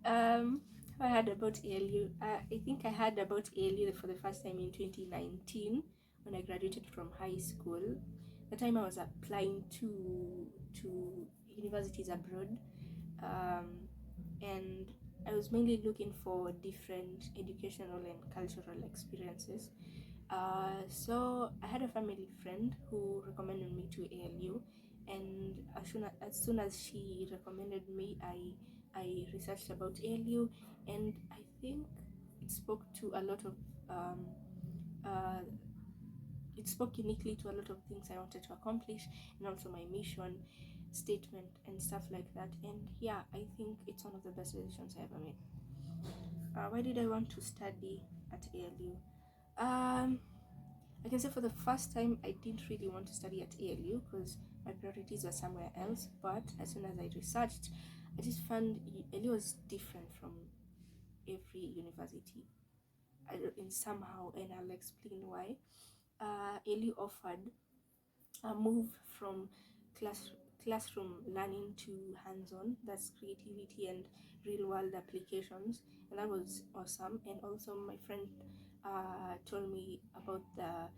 Um, I heard about ALU. I think I heard about ALU for the first time in 2019 when I graduated from high school. The time I was applying to universities abroad, um, and I was mainly looking for different educational and cultural experiences. So I had a family friend who recommended me to ALU, and as soon as she recommended me, I researched about ALU, and I think it spoke to a lot of um, uh, it spoke uniquely to a lot of things I wanted to accomplish, and also my mission statement and stuff like that. And yeah, I think it's one of the best decisions I ever made. Why did I want to study at ALU? Um, I can say for the first time, I didn't really want to study at ALU because my priorities were somewhere else. But as soon as I researched, I just found ALU was different from every university in somehow, and I'll explain why. ALU offered a move from class classroom learning to hands-on, that's creativity and real-world applications, and that was awesome. And also my friend told me about the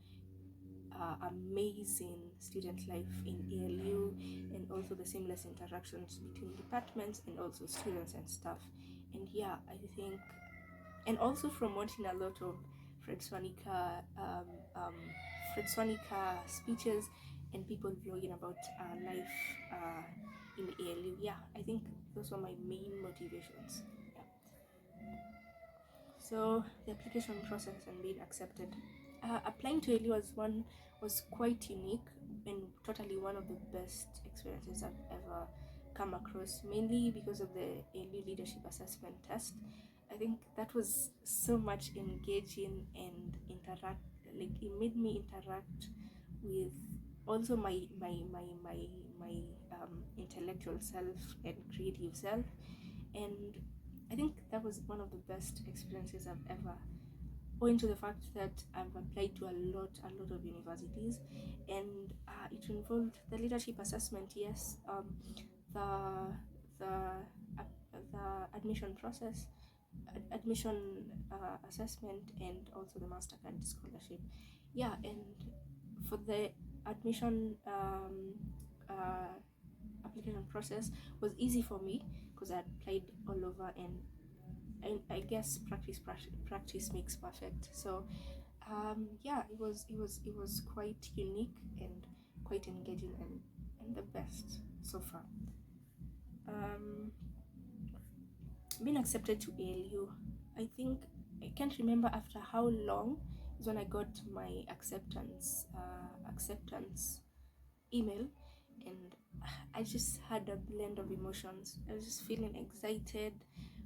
amazing student life in ALU, and also the seamless interactions between departments and also students and staff. And yeah, I think, and also from watching a lot of Fred Swanika, speeches and people vlogging about life in ALU. Yeah, I think those were my main motivations. Yeah. So the application process and being accepted. Applying to ALU was quite unique and totally one of the best experiences I've ever come across, mainly because of the ALU leadership assessment test. I think that was so much engaging and interact, like it made me interact with also my intellectual self and creative self. And I think that was one of the best experiences I've ever, owing to the fact that I've applied to a lot of universities, and it involved the leadership assessment. Yes, the the the admission process, admission assessment, and also the Mastercard scholarship. Yeah, and for the admission uh, application process was easy for me because I applied all over, and I guess practice makes perfect. So yeah, it was quite unique and quite engaging, and the best so far. Um, Being accepted to ALU, I think I can't remember after how long is when I got my acceptance email, and I just had a blend of emotions. I was just feeling excited,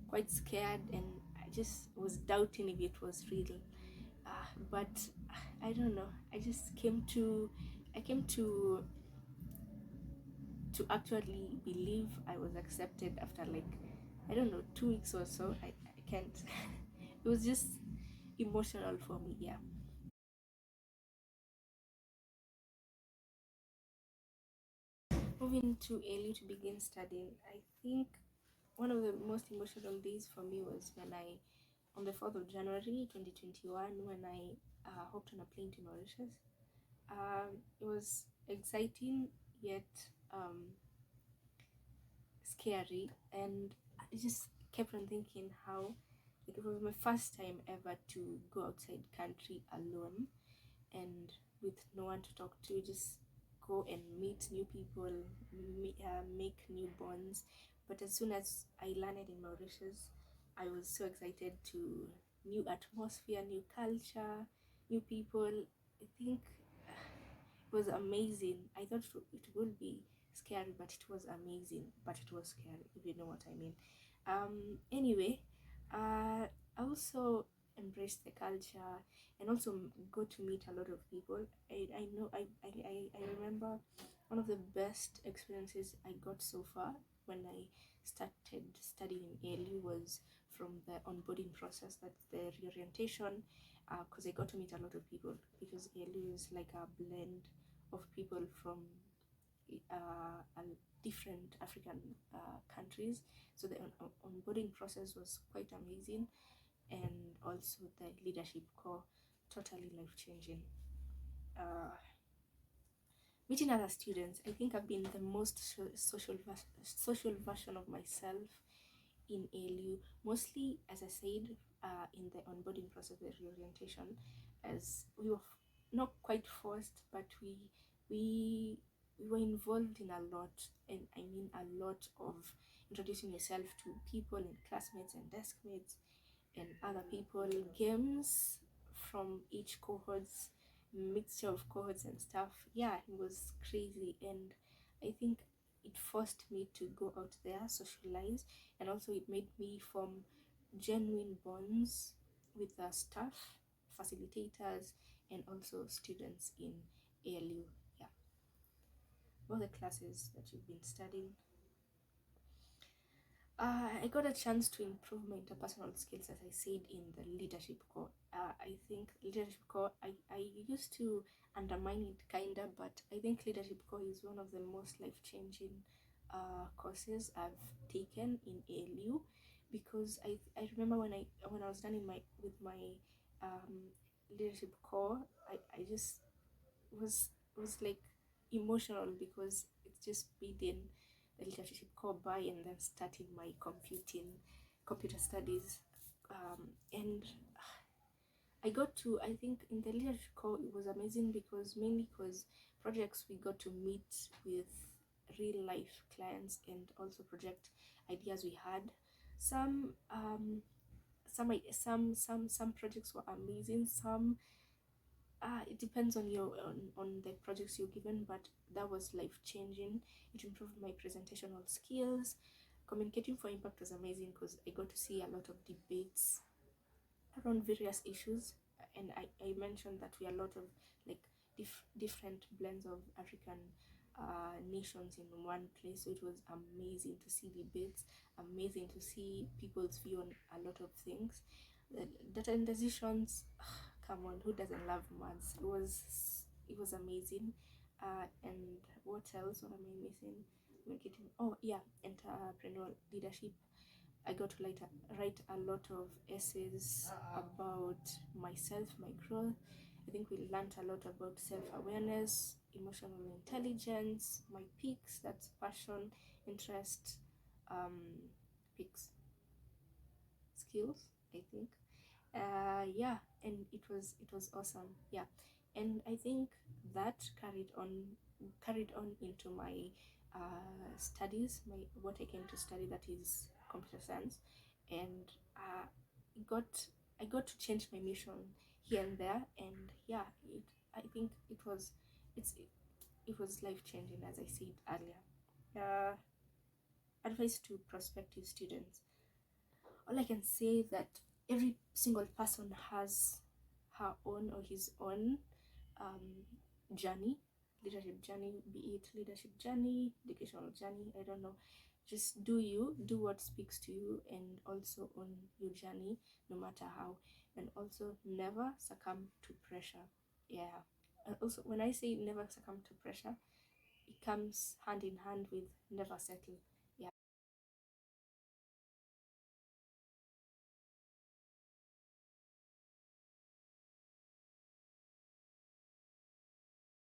quite scared, and I just was doubting if it was real. But I don't know. I came to actually believe I was accepted after, like, I don't know, 2 weeks or so. I can't. It was just emotional for me. Yeah. Moving to ALU to begin studying, I think one of the most emotional days for me was when on the 4th of January 2021, when I hopped on a plane to Mauritius. It was exciting yet scary, and I just kept on thinking how, like, it was my first time ever to go outside country alone and with no one to talk to, just go and meet new people, make new bonds. But as soon as I landed in Mauritius, I was so excited to new atmosphere, new culture, new people. I think it was amazing. I thought it would be scary, but it was amazing. But it was scary, if you know what I mean. Anyway, I also embraced the culture and also got to meet a lot of people. I know I remember one of the best experiences I got so far when I started studying in ALU was from the onboarding process, that's the reorientation, because I got to meet a lot of people, because ALU is like a blend of people from different African countries. So the onboarding process was quite amazing, and also the leadership core, totally life changing. Meeting other students, I think I've been the most social version of myself in ALU, mostly, as I said, in the onboarding process, the reorientation, as we were not quite forced, but we we were involved in a lot, and I mean a lot of introducing yourself to people and classmates and desk mates and other people, games from each cohorts, mixture of cohorts and stuff. Yeah, it was crazy, and I think it forced me to go out there, socialize, and also it made me form genuine bonds with the staff, facilitators, and also students in ALU. Yeah, all the classes that you've been studying. I got a chance to improve my interpersonal skills, as I said, in the leadership core. I think leadership core, I used to undermine it kinda, but I think leadership core is one of the most life changing courses I've taken in ALU, because I remember when I was done in my with my leadership core, I just was like emotional, because it's just beating the leadership core by and then starting my computer studies, and I got to, I think in the leadership core it was amazing, because mainly because projects, we got to meet with real life clients and also project ideas we had. Some some projects were amazing, some it depends on on the projects you're given, but that was life changing. It improved my presentational skills. Communicating for impact was amazing, because I got to see a lot of debates around various issues, and I mentioned that we are a lot of like different blends of African nations in one place. So it was amazing to see debates, amazing to see people's view on a lot of things. Data and decisions, come on, who doesn't love maths? It was amazing. And what else? What am I missing? Oh yeah, entrepreneurial leadership. I got to write a lot of essays about myself, my growth. I think we learned a lot about self-awareness, emotional intelligence, my peaks, that's passion, interest, peaks, skills, I think. Yeah, and it was awesome. Yeah, and I think that carried on into my studies, my what I came to study, that is computer science, and got I got to change my mission here and there, and yeah, I think it was life changing, as I said earlier. Uh, Advice to prospective students: all I can say is that every single person has her own or his own journey, leadership journey, be it leadership journey, educational journey, I don't know. Just do what speaks to you, and also on your journey, no matter how, and also never succumb to pressure. Yeah. And also, when I say never succumb to pressure, it comes hand in hand with never settle.